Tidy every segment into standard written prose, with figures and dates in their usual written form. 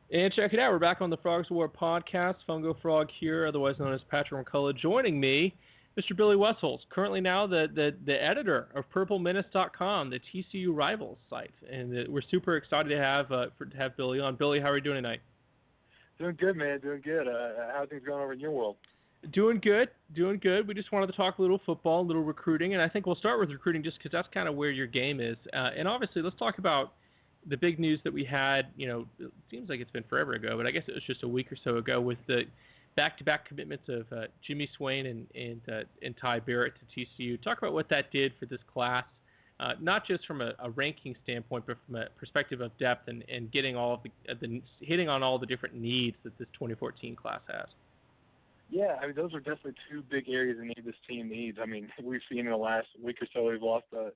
And check it out. We're back on the Frogs War podcast. Fungo Frog here, otherwise known as Patrick McCullough. Joining me, Mr. Billy Wessels, currently now the editor of PurpleMenace.com, the TCU rivals site. And we're super excited to have Billy on. Billy, how are you doing tonight? Doing good, man. Doing good. How are things going over in your world? Doing good, doing good. We just wanted to talk a little football, a little recruiting, and I think we'll start with recruiting just because that's kind of where your game is. And obviously, let's talk about the big news that we had. It seems like it's been forever ago, but I guess it was just a week or so ago with the back-to-back commitments of Jimmy Swain and Ty Barrett to TCU. Talk about what that did for this class, not just from a ranking standpoint, but from a perspective of depth and getting all of the hitting on all the different needs that this 2014 class has. Yeah, I mean, those are definitely two big areas of need this team needs. I mean, we've seen in the last week or so, we've lost the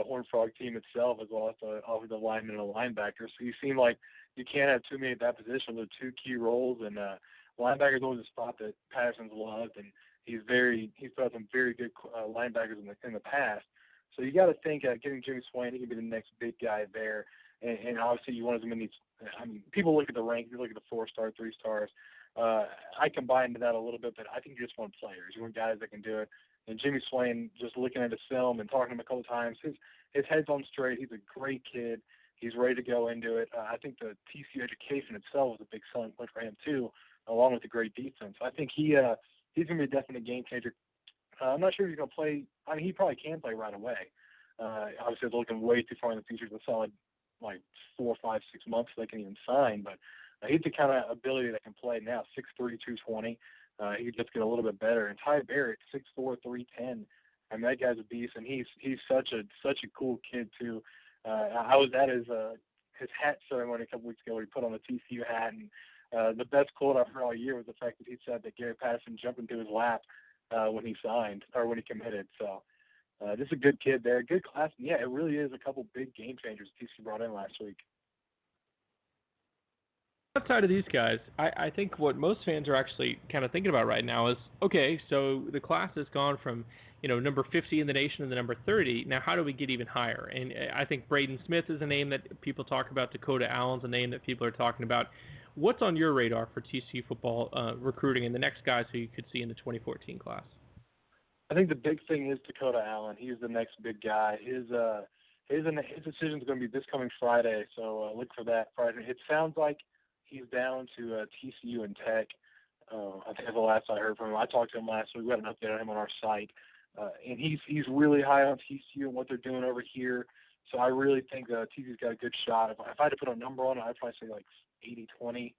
Horned Frog team itself has lost an offensive lineman and a linebacker. So you seem like you can't have too many at that position. They're two key roles, and linebacker's always a spot that Patterson's loved, and he's put out some very good linebackers in the past. So you got to think getting Jimmy Swain, he can be the next big guy there. And obviously you want as many. I mean, people look at the rank, you look at the 4-star, 3 stars. I combine to that a little bit, but I think you just want players. You want guys that can do it. And Jimmy Swain, just looking at his film and talking to him a couple times, his head's on straight. He's a great kid. He's ready to go into it. I think the TCU education itself was a big selling point for him too, along with the great defense. I think he's going to be a definite game changer. I'm not sure if he's going to play. I mean, he probably can play right away. Obviously, it's looking way too far in the future. It's a solid, like 4, 5, 6 months they can even sign, but he's the kind of ability that can play now, 6'3", 220. He could just get a little bit better. And Ty Barrett, 6'4", 310. I mean, that guy's a beast, and he's such a cool kid too. I was at his hat ceremony a couple weeks ago where he put on the TCU hat, and the best quote I've heard all year was the fact that he said that Gary Patterson jumped into his lap when he signed or when he committed. So just a good kid there, good class. And yeah, it really is a couple big game changers TCU brought in last week. Outside of these guys, I think what most fans are actually kind of thinking about right now is, okay, so the class has gone from, number 50 in the nation to the number 30. Now, how do we get even higher? And I think Braden Smith is a name that people talk about. Dakota Allen's a name that people are talking about. What's on your radar for TCU football recruiting and the next guys who you could see in the 2014 class? I think the big thing is Dakota Allen. He's the next big guy. His decision is going to be this coming Friday, so look for that Friday. It sounds like he's down to TCU and Tech. I think that's the last I heard from him. I talked to him last week. We had an update on him on our site. And he's really high on TCU and what they're doing over here. So I really think TCU's got a good shot. If I had to put a number on it, I'd probably say like 80-20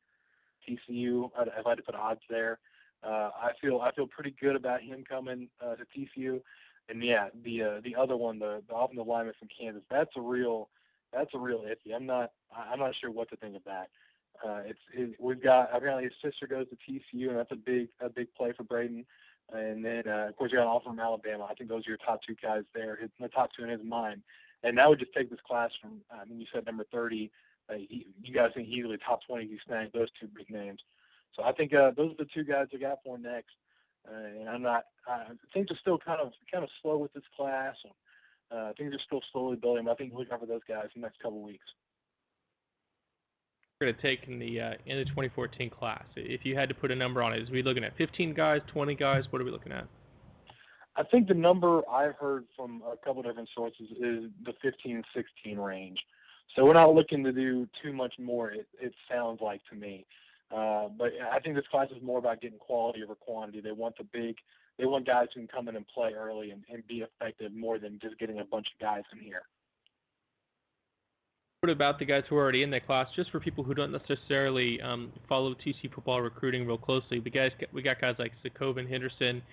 TCU. If I had to put odds there. I feel pretty good about him coming to TCU. And yeah, the other one, the offensive lineman from Kansas, that's a real iffy. I'm not sure what to think of that. We've got apparently his sister goes to TCU, and that's a big play for Braden. And then of course you got an offer from Alabama. I think those are your top two guys there. The top two in his mind, and that would just take this class from. I mean, you said number 30. You guys think easily top 20. You snag those two big names. So I think those are the two guys I got for next. And things are still kind of slow with this class. And, things are still slowly building. But I think look out for those guys in the next couple of weeks. Going to take in the 2014 class? If you had to put a number on it, is we looking at 15 guys, 20 guys? What are we looking at? I think the number I've heard from a couple of different sources is the 15, 16 range. So we're not looking to do too much more, it sounds like to me. But I think this class is more about getting quality over quantity. They want guys who can come in and play early and be effective more than just getting a bunch of guys in here. What about the guys who are already in that class? Just for people who don't necessarily follow TC football recruiting real closely, we got guys like Zakoven Henderson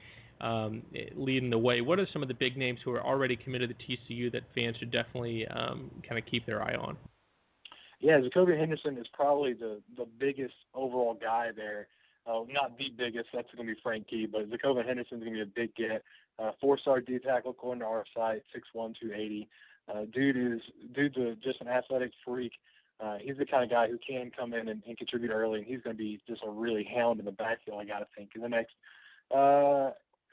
leading the way. What are some of the big names who are already committed to TCU that fans should definitely kind of keep their eye on? Yeah, Zakoven Henderson is probably the biggest overall guy there. Not the biggest, that's going to be Frank Key, but Zakoven Henderson is going to be a big get. 4-star D tackle according to our site, 6'1", 280. Dude's just an athletic freak. He's the kind of guy who can come in and contribute early, and he's going to be just a really hound in the backfield, I got to think. In the next,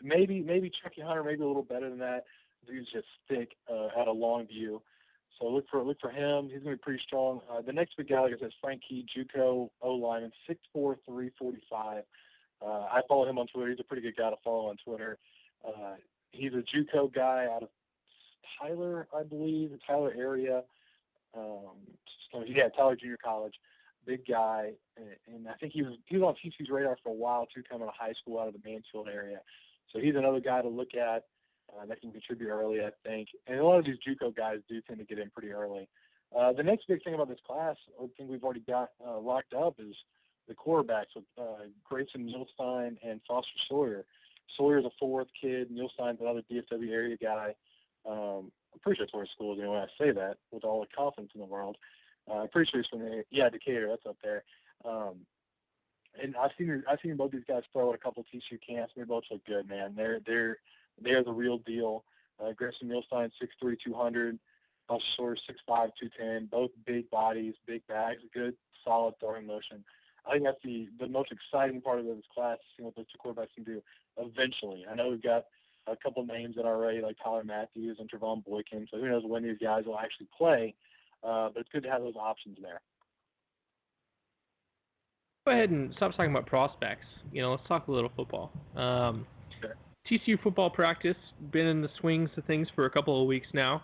maybe Chucky Hunter, maybe a little better than that. Dude's just thick at a long view. So look for him. He's going to be pretty strong. The next big guy, like I said, is Frank Key, JUCO O-lineman, 6'4", 345. I follow him on Twitter. He's a pretty good guy to follow on Twitter. He's a JUCO guy out of Tyler, I believe, the Tyler area. Tyler Junior College, big guy, and I think he was on TCU's radar for a while too, coming out of high school out of the Mansfield area. So he's another guy to look at that can contribute early, I think. And a lot of these JUCO guys do tend to get in pretty early. The next big thing about this class, I think we've already got locked up, is the quarterbacks with Grayson Milstein and Foster Sawyer. Sawyer's a fourth kid. Milstein's another DFW area guy. I'm pretty sure it's where school is when I say that with all the confidence in the world. I'm pretty sure it's from Decatur. That's up there. And I've seen both these guys throw at a couple TCU camps. And they both look good, man. They're the real deal. Grayson Milstein, 6'3", 200. Foster Sawyer, 6'5", 210. Both big bodies, big bags, good, solid throwing motion. I think that's the most exciting part of this class, seeing what those two quarterbacks can do eventually. I know we've got a couple names in already, like Tyler Matthews and Trevon Boykin, so who knows when these guys will actually play, but it's good to have those options there. Go ahead and stop talking about prospects. Let's talk a little football. Sure. TCU football practice, been in the swings of things for a couple of weeks now.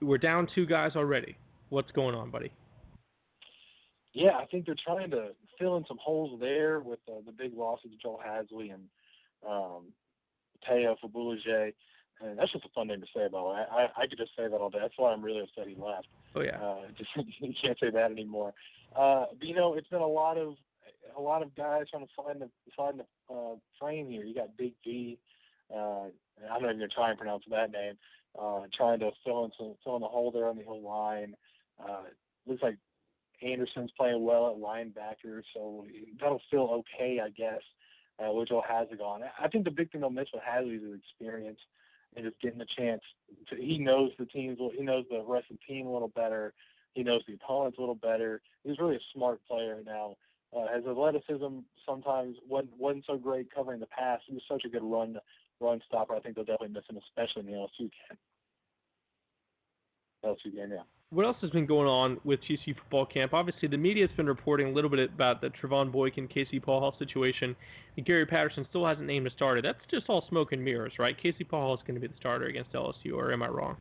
We're down 2 guys already. What's going on, buddy? Yeah, I think they're trying to fill in some holes there with the big losses to Joel Hadley and Teo for Boulanger. And that's just a fun name to say, by the way. I could just say that all day. That's why I'm really upset he left. Oh, yeah. You can't say that anymore. But, it's been a lot of guys trying to find the frame here. You got Big V. I'm not even going to try and pronounce that name. Trying to fill in the hole there on the whole line. Looks like Anderson's playing well at linebacker, so that'll feel okay, I guess, with Joel Hadley gone. I think the big thing they'll miss with Hadley is his experience and just getting the chance. He knows the teams. He knows the rest of the team a little better. He knows the opponents a little better. He's really a smart player now. His athleticism sometimes wasn't so great covering the pass. He was such a good run stopper. I think they'll definitely miss him, especially in the LSU game, yeah. What else has been going on with TCU football camp? Obviously, the media's been reporting a little bit about the Trevon Boykin, Casey Paul Hall situation. And Gary Patterson still hasn't named a starter. That's just all smoke and mirrors, right? Casey Paul Hall is going to be the starter against LSU, or am I wrong?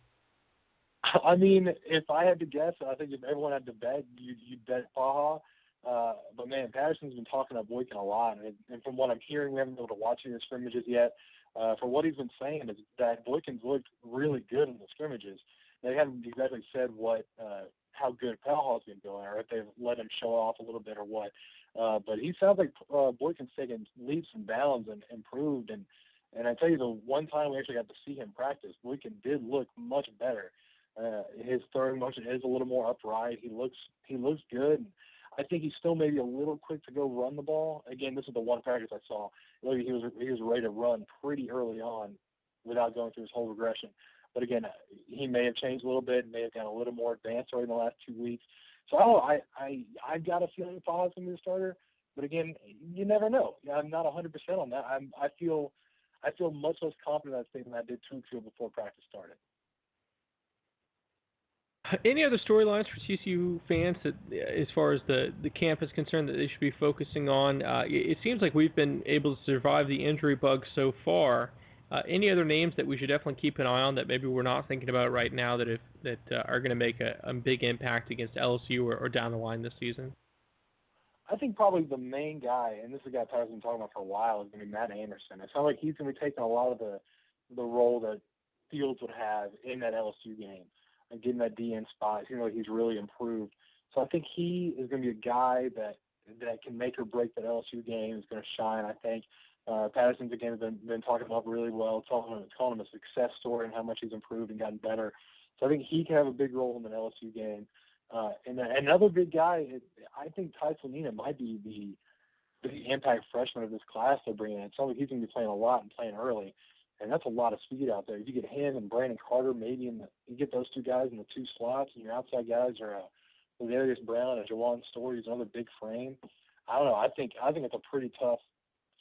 I mean, if I had to guess, I think if everyone had to bet, you'd bet Paul Hall. But, man, Patterson's been talking about Boykin a lot. And from what I'm hearing, we haven't been able to watch any of the scrimmages yet. For what he's been saying is that Boykin's looked really good in the scrimmages. They haven't exactly said how good Paul Hall's been doing, or if they've let him show off a little bit or what. But he sounds like Boykin's taken leaps and bounds and improved. And I tell you, the one time we actually got to see him practice, Boykin did look much better. His throwing motion is a little more upright. He looks good. I think he's still maybe a little quick to go run the ball. Again, this is the one practice I saw. He was ready to run pretty early on without going through his whole regression. But again, he may have changed a little bit, may have gotten a little more advanced over the last 2 weeks. So I've got a feeling Paul's going to be the starter. But again, you never know. I'm not 100% on that. I feel much less confident in that statement than I did 2 weeks ago before practice started. Any other storylines for TCU fans that, as far as the camp is concerned, that they should be focusing on? It seems like we've been able to survive the injury bug so far. Any other names that we should definitely keep an eye on that maybe we're not thinking about right now that are going to make a big impact against LSU or down the line this season? I think probably the main guy, and this is a guy Tyler's been talking about for a while, is going to be Matt Anderson. It sounds like he's going to be taking a lot of the role that Fields would have in that LSU game and getting that DN spot. He's really improved. So I think he is going to be a guy that can make or break that LSU game. Is going to shine, I think. Patterson's again been talking about really well, calling him a success story and how much he's improved and gotten better. So I think he can have a big role in the LSU game. And another big guy, I think Ty Slanina might be the impact freshman of this class they're bringing in. It sounds like he's going to be playing a lot and playing early, and that's a lot of speed out there. If you get him and Brandon Carter, maybe you get those 2 guys in the 2 slots, and your outside guys are Ladarius Brown and Jawan Story, who's another big frame. I don't know. I think it's a pretty tough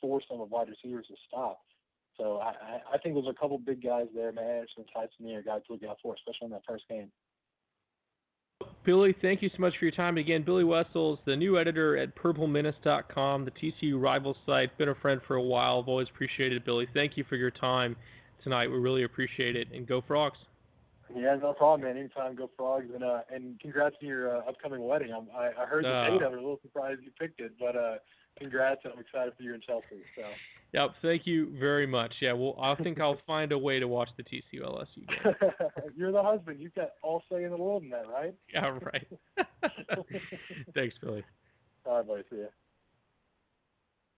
foursome of wide receivers to stop. So I think there's a couple big guys there, man. Anderson, Ty Slanina, guys to look out for, especially in that first game. Billy, thank you so much for your time. Again, Billy Wessels, the new editor at purplemenace.com, the TCU rival site. Been a friend for a while. I've always appreciated it, Billy. Thank you for your time tonight. We really appreciate it. And go Frogs. Yeah, no problem, man. Anytime, go Frogs, and congrats on your upcoming wedding. I heard the date. I was a little surprised you picked it, but congrats, and I'm excited for you and Chelsea. So. Yep, thank you very much. Yeah, well, I think I'll find a way to watch the TCU LSU game. You're the husband. You've got all say in the world in that, right? Yeah, right. Thanks, Billy. All right, buddy. See ya.